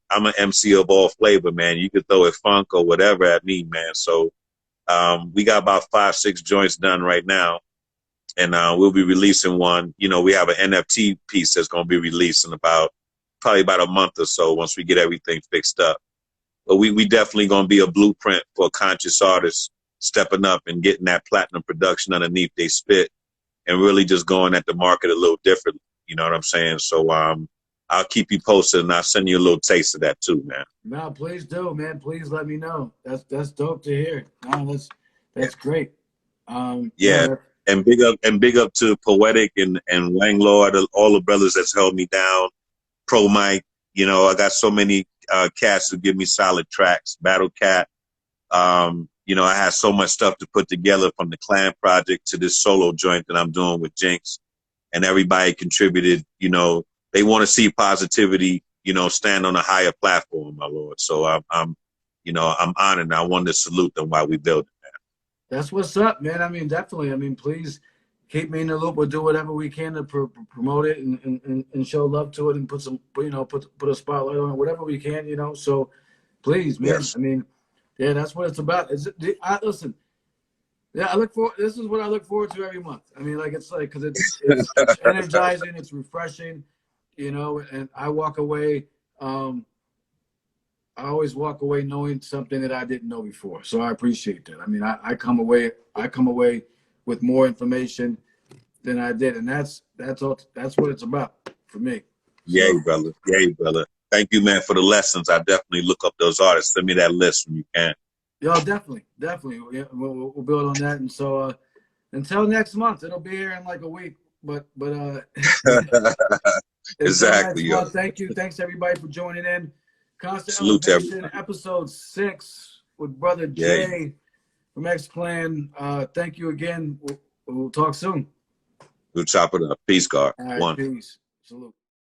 S2: I'm an MC of all flavor, man. You could throw a funk or whatever at me, man. So, we got about 5-6 joints done right now, and we'll be releasing one. We have an NFT piece that's going to be released in probably about a month or so once we get everything fixed up. But we definitely going to be a blueprint for conscious artists stepping up and getting that platinum production underneath they spit and really just going at the market a little differently. You know what I'm saying? So I'll keep you posted, and I'll send you a little taste of that too, man.
S1: No, please do, man. Please let me know. That's dope to hear. No, that's great.
S2: Yeah. And big up to Poetic and Wang Lord, all the brothers that's held me down. Pro Mike, I got so many cats who give me solid tracks. Battle Cat, I had so much stuff to put together from the Clan project to this solo joint that I'm doing with Jinx, and everybody contributed. They want to see positivity, stand on a higher platform, my lord. So I'm honored. And I wanted to salute them while we build it, man.
S1: That's what's up, man. I mean, definitely. I mean, please keep me in the loop. We'll do whatever we can to promote it and show love to it and put some, put a spotlight on it, whatever we can, So please, man.
S2: Yes.
S1: I mean, yeah, that's what it's about. Listen. Yeah, this is what I look forward to every month. I mean, like it's because it's energizing, it's refreshing, and I walk away. I always walk away knowing something that I didn't know before. So I appreciate that. I mean, I come away with more information than I did, and that's what it's about for me.
S2: Yay,
S1: So
S2: brother. Yay, brother. thank you, man, for the lessons. I definitely look up those artists. Send me that list when you can.
S1: Yo, definitely. Yeah, we'll build on that. And so until next month, it'll be here in like a week. But until
S2: Exactly,
S1: next
S2: yo.
S1: month, thank you. Thanks everybody for joining in. Constant
S2: Salute to
S1: Elevation,
S2: everybody.
S1: episode 6 with brother Jay from X Clan. Thank you again. We'll talk soon.
S2: We'll chop it up. Peace, God.
S1: All right,
S2: One.
S1: peace. Salute.